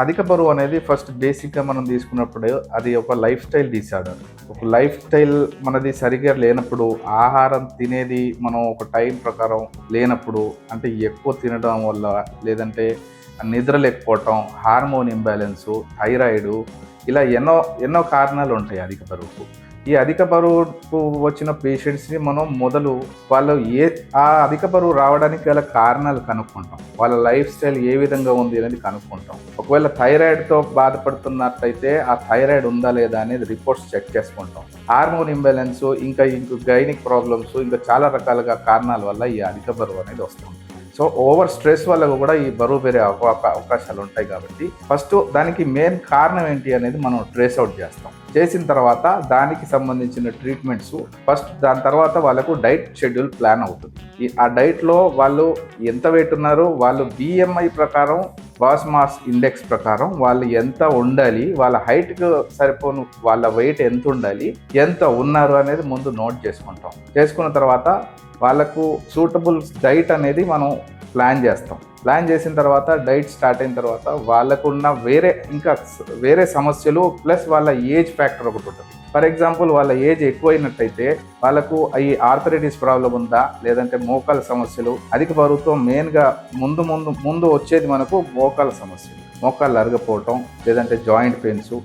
అధిక బరువు అనేది ఫస్ట్ బేసిక్‌గా మనం తీసుకున్నప్పుడు అది ఒక లైఫ్ స్టైల్ డిసార్డర్. ఒక లైఫ్ స్టైల్ మనది సరిగ్గా లేనప్పుడు, ఆహారం తినేది మనం ఒక టైం ప్రకారం లేనప్పుడు, అంటే ఎక్కువ తినడం వల్ల, లేదంటే నిద్ర లేకపోవటం, హార్మోన్ ఇంబాలెన్సు, థైరాయిడు ఇలా ఎన్నో ఎన్నో కారణాలుంటాయి అధిక బరువుకు. ఈ అధిక బరువుకు వచ్చిన పేషెంట్స్‌ని మనం మొదలు వాళ్ళు ఆ అధిక బరువు రావడానికి గల కారణాలు కనుక్కుంటాం. వాళ్ళ లైఫ్ స్టైల్ ఏ విధంగా ఉంది అనేది కనుక్కుంటాం. ఒకవేళ థైరాయిడ్‌తో బాధపడుతున్నట్టయితే ఆ థైరాయిడ్ ఉందా లేదా అనేది రిపోర్ట్స్ చెక్ చేసుకుంటాం. హార్మోన్ ఇంబాలెన్స్ ఇంకా గైనిక్ ప్రాబ్లమ్స్ ఇంకా చాలా రకాలుగా కారణాల వల్ల ఈ అధిక బరువు అనేది వస్తుంది. సో ఓవర్ స్ట్రెస్ వల్ల కూడా ఈ బరువు పెరిగే అవకాశాలు ఉంటాయి కాబట్టి ఫస్ట్ దానికి మెయిన్ కారణం ఏంటి అనేది మనం ట్రేస్ అవుట్ చేస్తాం. చేసిన తర్వాత దానికి సంబంధించిన ట్రీట్మెంట్స్ ఫస్ట్, దాని తర్వాత వాళ్ళకు డైట్ షెడ్యూల్ ప్లాన్ అవుతుంది. ఆ డైట్లో వాళ్ళు ఎంత వెయిట్ ఉన్నారు, వాళ్ళు బిఎంఐ ప్రకారం, బాస్ మాస్ ఇండెక్స్ ప్రకారం వాళ్ళు ఎంత ఉండాలి, వాళ్ళ హైట్కి సరిపోను వాళ్ళ వెయిట్ ఎంత ఉండాలి, ఎంత ఉన్నారు అనేది ముందు నోట్ చేసుకుంటాం. చేసుకున్న తర్వాత వాళ్ళకు సూటబుల్ డైట్ అనేది మనం ప్లాన్ చేస్తాం. ప్లాన్ చేసిన తర్వాత డైట్ స్టార్ట్ అయిన తర్వాత వాళ్ళకున్న వేరే సమస్యలు ప్లస్ వాళ్ళ ఏజ్ ఫ్యాక్టర్ ఒకటి ఉంటుంది. ఫర్ ఎగ్జాంపుల్ వాళ్ళ ఏజ్ ఎక్కువైనట్టయితే వాళ్ళకు ఈ ఆర్థరైటిస్ ప్రాబ్లం ఉందా, లేదంటే మోకాల సమస్యలు, అధిక బరువుతో మెయిన్గా ముందు వచ్చేది మనకు మోకాల సమస్యలు, మోకాళ్ళు అరగపోవటం, లేదంటే జాయింట్ పెయిన్స్.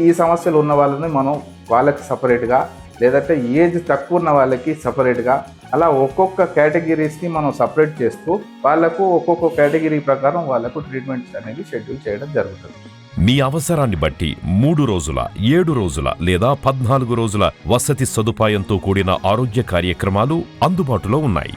ఈ సమస్యలు ఉన్న వాళ్ళని మనం వాళ్ళకి సపరేట్గా, లేదంటే ఏజ్ తక్కువ ఉన్న వాళ్ళకి సపరేట్గా, అలా ఒక్కొక్క కేటగిరీస్ని మనం సపరేట్ చేస్తూ వాళ్ళకు ఒక్కొక్క కేటగిరీ ప్రకారం వాళ్ళకు ట్రీట్మెంట్స్ అనేది షెడ్యూల్ చేయడం జరుగుతుంది. మీ అవసరాన్ని బట్టి 3 రోజుల, 7 రోజుల లేదా 14 రోజుల వసతి సదుపాయంతో కూడిన ఆరోగ్య కార్యక్రమాలు అందుబాటులో ఉన్నాయి.